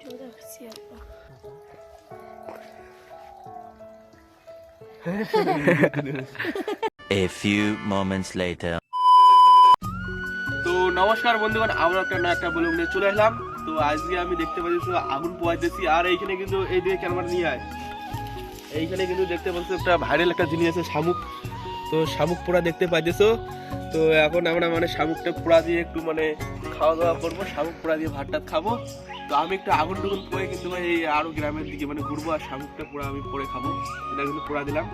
A few moments later. তো নমস্কার বন্ধুগণ, আমরা একটা ব্লগ নিয়ে চলে এলাম। তো আজকে আমি দেখতে পাচ্ছি আগুন পোয়াইতেছি, আর এইখানে কিন্তু এই দিকে ক্যামেরা নিয়ে আয়, এইখানে কিন্তু দেখতে পাচ্ছি একটা ভাইরাল একটা জিনিস আছে শামুক। তো শামুক পোড়া দেখতে পাইতেছো। তো এখন আমরা মানে শামুকটা পোড়া দিয়ে একটু মানে খাওয়া দাওয়া করবো, শামুক পোড়া দিয়ে ভাত টাত খাবো। তো আমি একটু আগুন টুগুন পোড়ে কিন্তু ভাই এই আরো গ্রামের দিকে মানে ঘুরবো, আর শামুকটা পোড়া আমি পরে খাবো। এটা কিন্তু পোড়া দিলাম।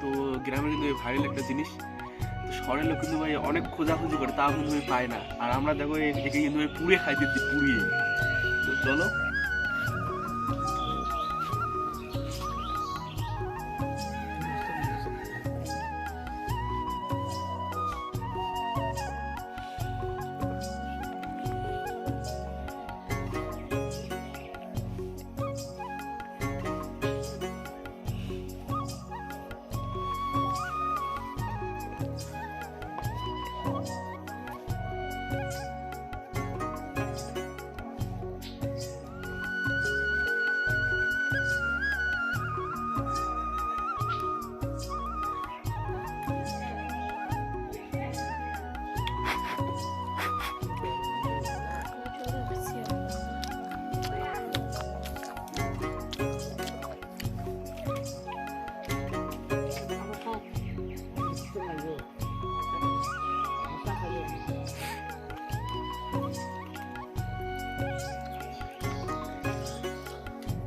তো গ্রামের কিন্তু ভাইরাল একটা জিনিস। শহরের লোক কিন্তু ভাই অনেক খোঁজাখুঁজি করে, তাও কিন্তু ভাই পায় না। আর আমরা দেখো একে কিন্তু ভাই পুড়ে খাইতেছি, পুড়িয়ে। তো চলো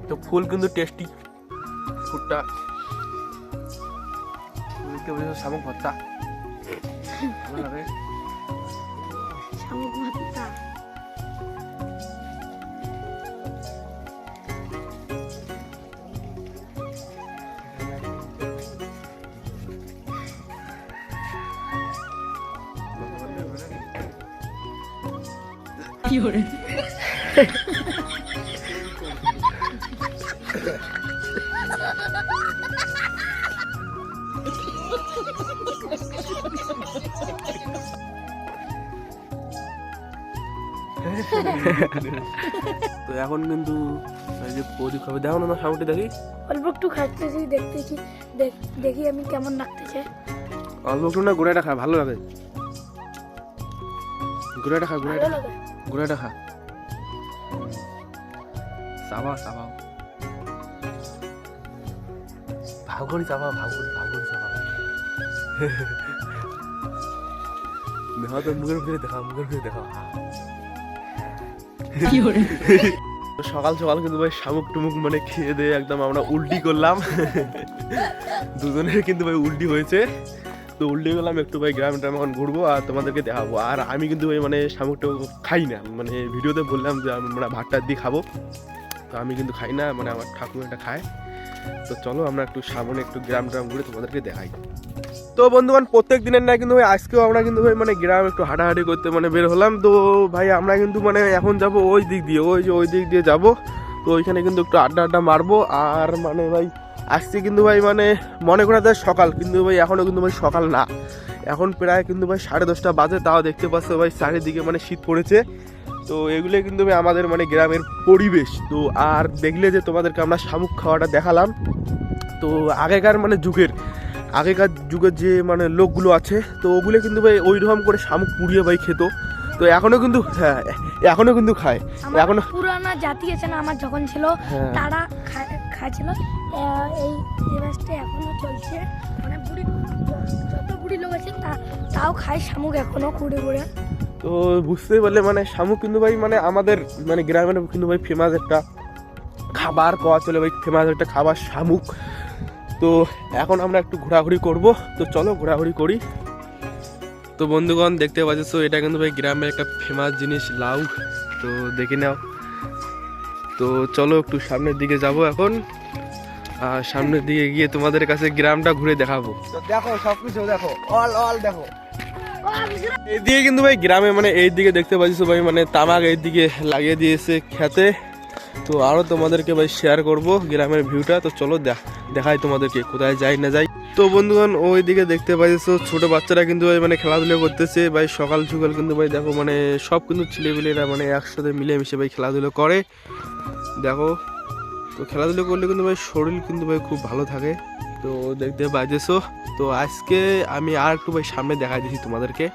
তো ফুল কিন্তু টেস্টি, ফুলটা শামুক ভর্তা ভালো লাগে। শামুক ভর্তা কি করে? তো এখন কিন্তু এই যে প্রদীপ খাবে, দেখো না শামুকটা দেখি, অল্প একটু খাচ্তেছি, দেখতেছি, দেখি আমি কেমন লাগতেছে। অল্প একটু না, গোড়াটা খা, ভালো লাগে। গোড়াটা খা, গোড়াটা ভালো লাগে। গোড়াটা খা, চাবা চাবা, ভাগ করে চাবা, ভাগ করে চাবা। দেখা তো মুখের ভিতরে দেখা, মুখের ভিতরে দেখা। সকাল সকাল কিন্তু ভাই শামুক টুমুক মানে খেয়ে দিয়ে একদম আমরা উল্টি করলাম। দুজনের কিন্তু ভাই উল্টি হয়েছে। তো উল্টি করলাম, একটু ভাই গ্রামে ট্রামে এখন ঘুরবো আর তোমাদেরকে দেখাবো। আর আমি কিন্তু ভাই মানে শামুকটা খাই না, মানে ভিডিওতে বললাম যে আমরা ভাতটা দিয়ে খাবো, তো আমি কিন্তু খাই না, মানে আমার ঠাকুমাটা খায়। তো চলো আমরা একটু সামনে একটু গ্রাম ট্রাম ঘুরে তোমাদেরকে দেখাই। তো বন্ধুগণ, প্রত্যেক দিনের না কিন্তু ভাই আজকেও আমরা কিন্তু ভাই মানে গ্রাম একটু হাঁটাহাঁটি করতে মানে বের হলাম। তো ভাই আমরা কিন্তু মানে এখন যাব ওই দিক দিয়ে, ওই দিক দিয়ে যাব। তো ওইখানে কিন্তু একটু আড্ডা মারবো। আর মানে ভাই আসছি কিন্তু ভাই মানে মনে করা যায় সকাল, কিন্তু ভাই এখনও কিন্তু ভাই সকাল না, এখন প্রায় কিন্তু ভাই 10:30 বাজে। তাও দেখতে পাচ্ছ ভাই চারিদিকে মানে শীত পড়েছে। তো এগুলো কিন্তু ভাই আমাদের মানে গ্রামের পরিবেশ। তো আর দেখলে যে তোমাদেরকে আমরা শামুক খাওয়াটা দেখালাম। তো আগেকার যুগের যে মানে লোকগুলো আছে, তো ওগুলো কিন্তু ভাই ওই রকম করে শামুক পুড়িয়ে ভাই খেত। তো এখনো কিন্তু এখনো কিন্তু খায়। এখনো পুরানা জাতি আছে না আমার যখন ছিল, তারা খাচ্ছিল। এই রিবাজটা এখনো চলছে, মানে যত বুড়ি লোক আছে তাও খায় শামুক এখনো কুড়ে কুড়ে। তো বুঝতেই পারলে মানে শামুক কিন্তু ভাই মানে আমাদের মানে গ্রামের কিন্তু ভাই ফেমাস একটা খাবার পাওয়া চলে ভাই, ফেমাস একটা খাবার শামুক। তো এখন আমরা একটু ঘোরাঘুরি করব। তো চলো ঘোরাঘুরি করি। তো বন্ধুগণ দেখতে পাচ্ছ, এটা কিন্তু ভাই গ্রামের একটা ফেমাস জিনিস, লাউ। তো দেখে নাও। তো চলো একটু সামনের দিকে যাব এখন, আর সামনের দিকে গিয়ে তোমাদের কাছে গ্রামটা ঘুরে দেখাবো। তো দেখো সবকিছু দেখো, অল দেখো। এইদিকে কিন্তু ভাই গ্রামে মানে এই দিকে দেখতে পাচ্ছ ভাই মানে তামাক এই দিকে লাগিয়ে দিয়েছে খেতে। তো আরো তোমাদেরকে ভাই শেয়ার করব গ্রামের ভিউটা। তো চলো দেখাই তোমাদেরকে কোথায় যাই না যাই। তো বন্ধুগণ ওইদিকে দেখতে পাইছো ছোট বাচ্চারা কিন্তু ভাই মানে খেলাধুলা করতেছে ভাই, সকাল সকাল কিন্তু ভাই দেখো মানে সব কিন্তু ছেলেপেলেরা মানে একসাথে মিলেমিশে ভাই খেলাধুলো করে দেখো। তো খেলাধুলো করলে কিন্তু ভাই শরীর কিন্তু ভাই খুব ভালো থাকে। তো দেখতে পাইতেছো। তো আজকে আমি আর একটু ভাই সামনে দেখা দিচ্ছি তোমাদেরকে।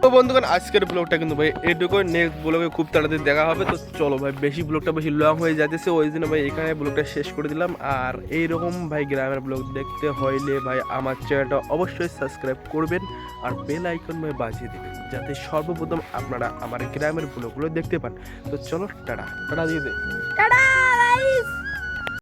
তো বন্ধুগণ আজকের ব্লগটা কিন্তু ভাই এইটুকু, নেক্সট ব্লগে খুব তাড়াতাড়ি দেখা হবে। তো চলো ভাই, বেশি ব্লগটা বেশি লং হয়ে যাচ্ছে, ওই জন্য ভাই এখানে ব্লগটা শেষ করে দিলাম। আর এইরকম ভাই গ্রামের ব্লগ দেখতে হইলে ভাই আমার চ্যানেলটা অবশ্যই সাবস্ক্রাইব করবেন আর বেল আইকন ভাই বাজিয়ে দেবেন, যাতে সর্বপ্রথম আপনারা আমার গ্রামের ব্লগগুলো দেখতে পান। তো চলো টাটা টাটা দিয়ে দে। টাটা।